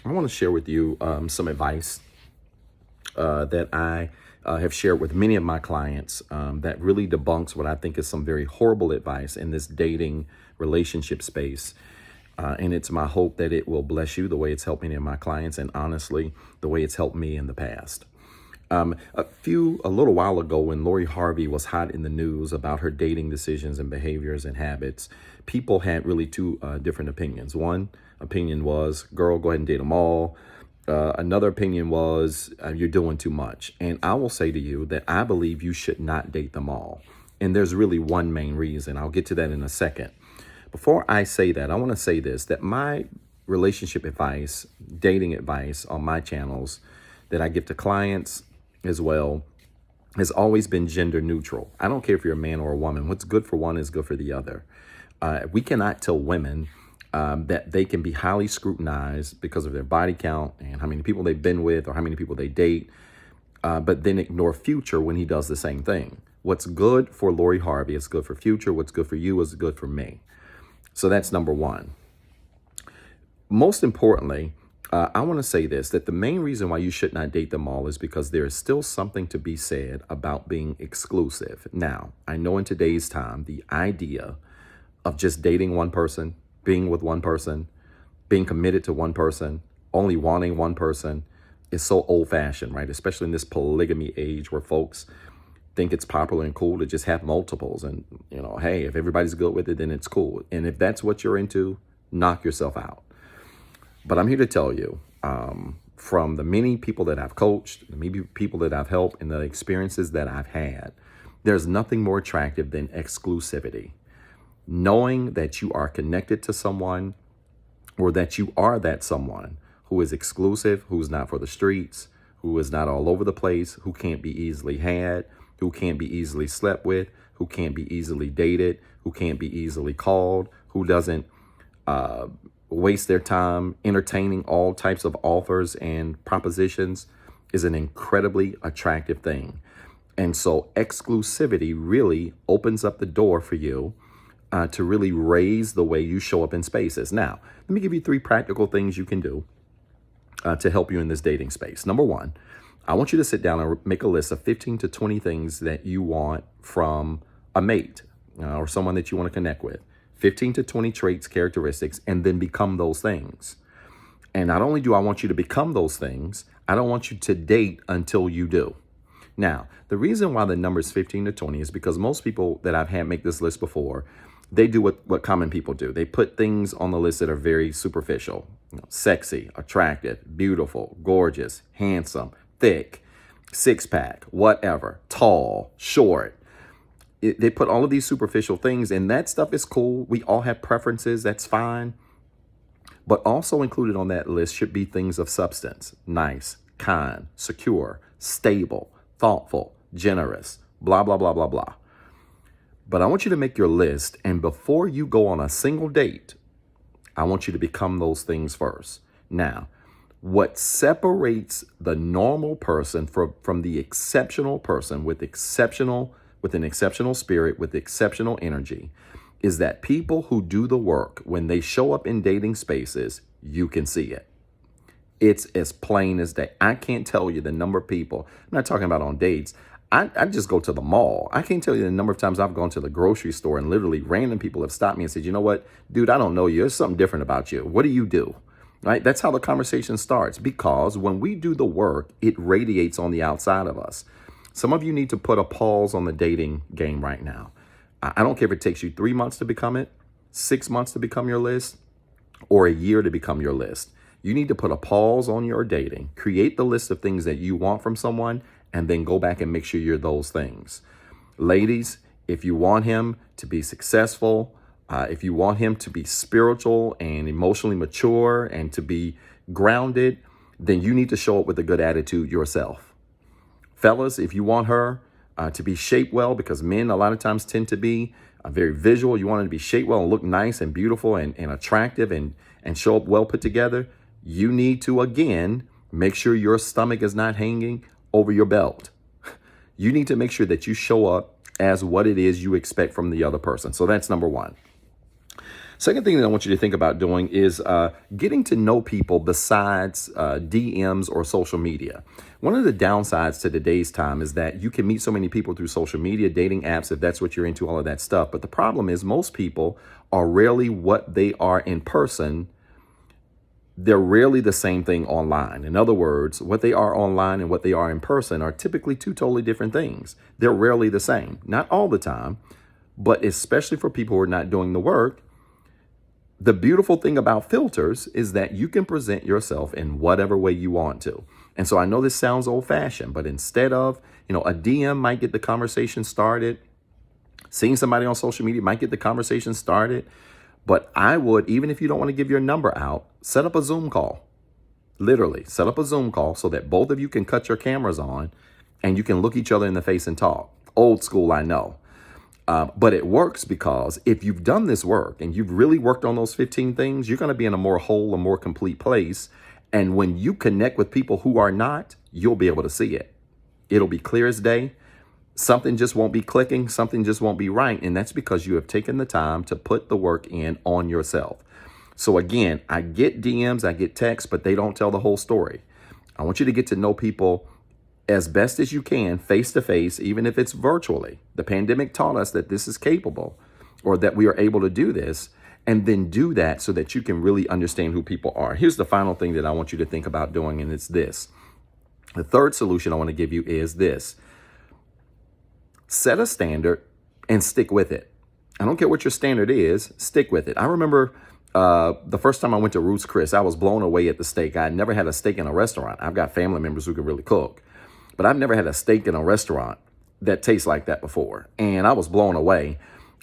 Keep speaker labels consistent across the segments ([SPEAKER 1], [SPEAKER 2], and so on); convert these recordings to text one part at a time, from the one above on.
[SPEAKER 1] I want to share with you some advice that I have shared with many of my clients that really debunks what I think is some very horrible advice in this dating relationship space. And it's my hope that it will bless you the way it's helped many of my clients, and honestly, the way it's helped me in the past. A little while ago, when Lori Harvey was hot in the news about her dating decisions and behaviors and habits, people had really two different opinions. One opinion was, girl, go ahead and date them all. Another opinion was, you're doing too much. And I will say to you that I believe you should not date them all. And there's really one main reason. I'll get to that in a second. Before I say that, I want to say this, that my relationship advice, dating advice on my channels that I give to clients as well has always been gender neutral. I don't care if you're a man or a woman. What's good for one is good for the other. We cannot tell women that they can be highly scrutinized because of their body count and how many people they've been with or how many people they date, but then ignore Future when he does the same thing. What's good for Lori Harvey is good for Future. What's good for you is good for me. So that's number one. Most importantly, I want to say this, that the main reason why you should not date them all is because there is still something to be said about being exclusive. Now, I know in today's time, the idea of just dating one person, being with one person, being committed to one person, only wanting one person is so old-fashioned, right? Especially in this polygamy age where folks think it's popular and cool to just have multiples. And, hey, if everybody's good with it, then it's cool. And if that's what you're into, knock yourself out. But I'm here to tell you, from the many people that I've coached, the many people that I've helped, and the experiences that I've had, there's nothing more attractive than exclusivity. Knowing that you are connected to someone, or that you are that someone who is exclusive, who's not for the streets, who is not all over the place, who can't be easily had, who can't be easily slept with, who can't be easily dated, who can't be easily called, who doesn't waste their time entertaining all types of offers and propositions is an incredibly attractive thing. And so exclusivity really opens up the door for you to really raise the way you show up in spaces. Now, let me give you 3 practical things you can do to help you in this dating space. Number one, I want you to sit down and make a list of 15 to 20 things that you want from a mate or someone that you want to connect with. 15 to 20 traits, characteristics, and then become those things. And not only do I want you to become those things, I don't want you to date until you do. Now, the reason why the number is 15 to 20 is because most people that I've had make this list before, they do what common people do. They put things on the list that are very superficial, sexy, attractive, beautiful, gorgeous, handsome, thick, six-pack, whatever, tall, short. They put all of these superficial things, and that stuff is cool. We all have preferences. That's fine. But also included on that list should be things of substance: nice, kind, secure, stable, thoughtful, generous, blah, blah, blah, blah, blah. But I want you to make your list, and before you go on a single date, I want you to become those things first. Now, what separates the normal person from the exceptional person with an exceptional spirit, with exceptional energy, is that people who do the work, when they show up in dating spaces, you can see it. It's as plain as day. I can't tell you the number of people, I'm not talking about on dates, I just go to the mall. I can't tell you the number of times I've gone to the grocery store and literally random people have stopped me and said, you know what, dude, I don't know you. There's something different about you. What do you do? Right? That's how the conversation starts, because when we do the work, it radiates on the outside of us. Some of you need to put a pause on the dating game right now. I don't care if it takes you 3 months to become it, 6 months to become your list, or a year to become your list. You need to put a pause on your dating, create the list of things that you want from someone, and then go back and make sure you're those things. Ladies, if you want him to be successful, if you want him to be spiritual and emotionally mature and to be grounded, then you need to show up with a good attitude yourself. Fellas, if you want her to be shaped well, because men a lot of times tend to be very visual, you want her to be shaped well and look nice and beautiful and attractive and show up well put together, you need to, again, make sure your stomach is not hanging over your belt. You need to make sure that you show up as what it is you expect from the other person. So that's number one. Second thing that I want you to think about doing is getting to know people besides DMs or social media. One of the downsides to today's time is that you can meet so many people through social media, dating apps, if that's what you're into, all of that stuff. But the problem is most people are rarely what they are in person. They're rarely the same thing online. In other words, what they are online and what they are in person are typically two totally different things. They're rarely the same. Not all the time, but especially for people who are not doing the work. The beautiful thing about filters is that you can present yourself in whatever way you want to. And so I know this sounds old fashioned, but instead of, a DM might get the conversation started. Seeing somebody on social media might get the conversation started. But I would, even if you don't want to give your number out, set up a Zoom call. Literally, set up a Zoom call so that both of you can cut your cameras on and you can look each other in the face and talk. Old school, I know. But it works because if you've done this work and you've really worked on those 15 things, you're going to be in a more whole, a more complete place. And when you connect with people who are not, you'll be able to see it. It'll be clear as day. Something just won't be clicking. Something just won't be right. And that's because you have taken the time to put the work in on yourself. So again, I get DMs, I get texts, but they don't tell the whole story. I want you to get to know people as best as you can, face to face, even if it's virtually. The pandemic taught us that this is capable, or that we are able to do this, and then do that so that you can really understand who people are. Here's the final thing that I want you to think about doing, and it's this. The third solution I want to give you is this. Set a standard and stick with it. I don't care what your standard is, stick with it. I remember the first time I went to Ruth's Chris, I was blown away at the steak. I had never had a steak in a restaurant. I've got family members who can really cook, but I've never had a steak in a restaurant that tastes like that before. And I was blown away.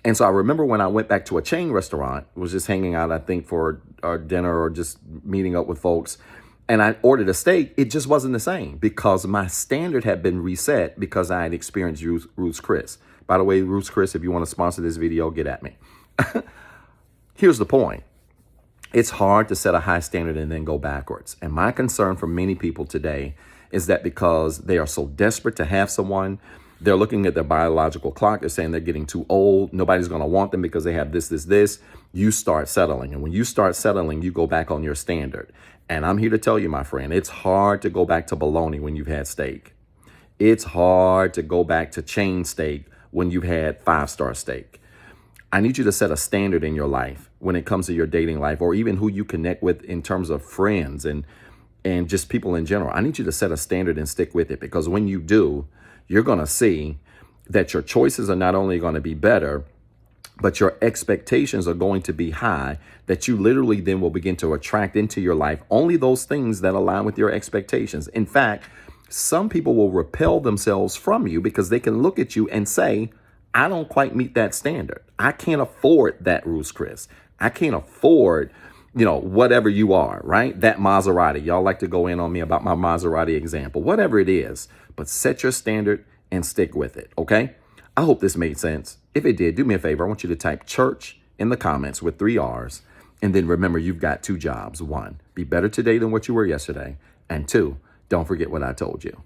[SPEAKER 1] And so I remember when I went back to a chain restaurant, was just hanging out, I think, for our dinner or just meeting up with folks. And I ordered a steak. It just wasn't the same because my standard had been reset because I had experienced Ruth's Chris. By the way, Ruth's Chris, if you want to sponsor this video, get at me. Here's the point. It's hard to set a high standard and then go backwards. And my concern for many people today is that because they are so desperate to have someone, they're looking at their biological clock. They're saying they're getting too old. Nobody's going to want them because they have this. You start settling. And when you start settling, you go back on your standard. And I'm here to tell you, my friend, it's hard to go back to bologna when you've had steak. It's hard to go back to chain steak when you've had 5-star steak. I need you to set a standard in your life when it comes to your dating life, or even who you connect with in terms of friends and just people in general. I need you to set a standard and stick with it, because when you do, you're going to see that your choices are not only going to be better, but your expectations are going to be high, that you literally then will begin to attract into your life only those things that align with your expectations. In fact, some people will repel themselves from you because they can look at you and say, I don't quite meet that standard. I can't afford that Ruth's Chris. I can't afford, whatever you are, right? That Maserati. Y'all like to go in on me about my Maserati example, whatever it is, but set your standard and stick with it. Okay. I hope this made sense. If it did, do me a favor. I want you to type church in the comments with 3 R's. And then remember, you've got 2 jobs. 1, be better today than what you were yesterday. And 2, don't forget what I told you.